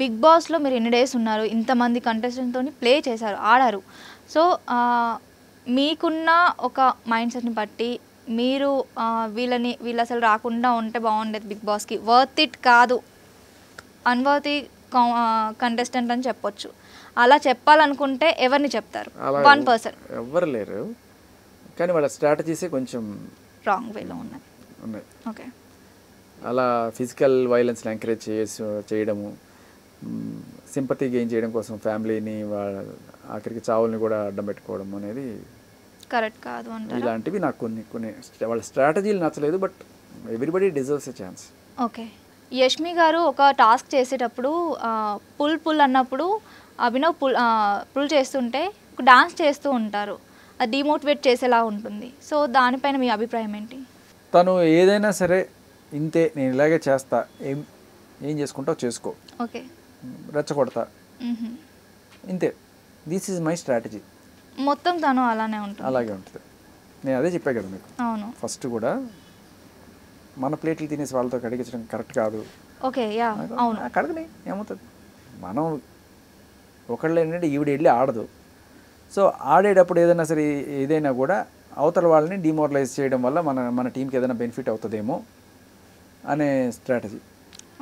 Big బాస్లో మీరు ఎన్ని డేస్ ఉన్నారు, ఇంతమంది కంటెస్టెంట్తో ప్లే చేశారు, ఆడారు. సో మీకున్న ఒక మైండ్ సెట్ని బట్టి మీరు వీళ్ళు అసలు రాకుండా ఉంటే బాగుండేది బిగ్ బాస్కి, వర్త్ ఇట్ కాదు, అన్వర్తి కంటెస్టెంట్ అని చెప్పొచ్చు, అలా చెప్పాలనుకుంటే ఎవరిని చెప్తారు? 1 person ఎవరు లేరు, కానీ వాళ్ళ స్ట్రాటజీసే కొంచెం రాంగ్ వేలో ఉన్నాయి. ఓకే, అలా ఫిజికల్ వైలెన్స్ని ఎంకరేజ్ చేయడము, సింపతి గెయిన్ చేయడం కోసం ఫ్యామిలీని ఆఖరికి చావుల్ని కూడా అడ్డం పెట్టుకోవడం అనేది కరెక్ట్ కాదు అంటే ఇలాంటివి నాకు కొన్ని వాళ్ళ స్ట్రాటజీలు నచ్చలేదు. But everybody deserves a chance. Okay, Yashmi గారు ఒక టాస్క్ చేసేటప్పుడు పుల్ అన్నప్పుడు అభినవ్ పుల్ చేస్తుంటే డాన్స్ చేస్తూ ఉంటారు, అది డిమోటివేట్ చేసేలా ఉంటుంది. సో దానిపైన మీ అభిప్రాయం ఏంటి? తను ఏదైనా సరే ఇంతే, నేను ఇలాగే చేస్తా, ఏం చేసుకుంటావు చేసుకో, ఓకే, రెచ్చగొడతా, ఇంతే, దిస్ ఈజ్ మై స్ట్రాటజీ. మొత్తం తను అలానే ఉంటుంది, అలాగే ఉంటుంది. నేను అదే చెప్పా కదా మీకు. అవును, ఫస్ట్ కూడా మన ప్లేట్లు తినేసి వాళ్ళతో కడిగించడం కరెక్ట్ కాదు. ఓకే, యా, అవును, కడగని ఏమవుతుంది, మనం ఒకళ్ళు ఏంటంటే ఈవిడ వెళ్ళి ఆడదు. సో ఆడేటప్పుడు ఏదైనా సరే ఏదైనా కూడా అవతల వాళ్ళని డిమోరలైజ్ చేయడం వల్ల మన టీంకి ఏదైనా బెనిఫిట్ అవుతుందేమో అనే స్ట్రాటజీ.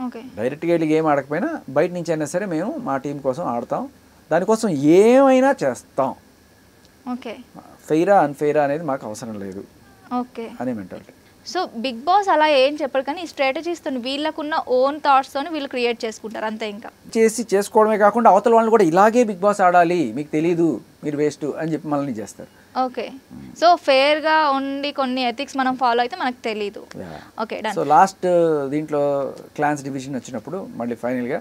ఓకే, డైరెక్ట్గా వెళ్ళి గేమ్ ఆడకపోయినా బయట నుంచి అయినా సరే మేము మా టీం కోసం ఆడతాం, దానికోసం ఏమైనా చేస్తాం, ఓకే, ఫెయిరా అన్ఫెయిరా అనేది మాకు అవసరం లేదు, ఓకే అనే మెంటాలిటీ. సో బిగ్ బాస్ అలా ఏం చెప్పరు, కానీ ఈ స్ట్రాటజీస్తో వీళ్ళకున్న ఓన్ థాట్స్తో వీళ్ళు క్రియేట్ చేసుకుంటారు అంతే. ఇంకా చేసుకోవడమే కాకుండా అవతల వాళ్ళని కూడా ఇలాగే బిగ్ బాస్ ఆడాలి, మీకు తెలీదు, మీరు వేస్ట్ అని చెప్పి మనల్ని చేస్తారు. ఓకే, సో ఫేర్గా ఉండి కొన్ని ఎథిక్స్ మనం ఫాలో అయితే మనకు తెలీదు. Okay, done. సో లాస్ట్ దీంట్లో క్లాన్స్ డివిజన్ వచ్చినప్పుడు మళ్ళీ ఫైనల్గా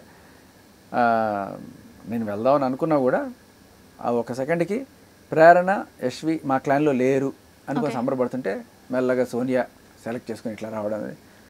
నేను వెళ్దామని అనుకున్నా కూడా ఆ ఒక సెకండ్కి ప్రేరణ, యశ్వి మా క్లాన్లో లేరు అనుకుని సంబరపడుతుంటే మెల్లగా సోనియా సెలెక్ట్ చేసుకుని ఇట్లా రావడం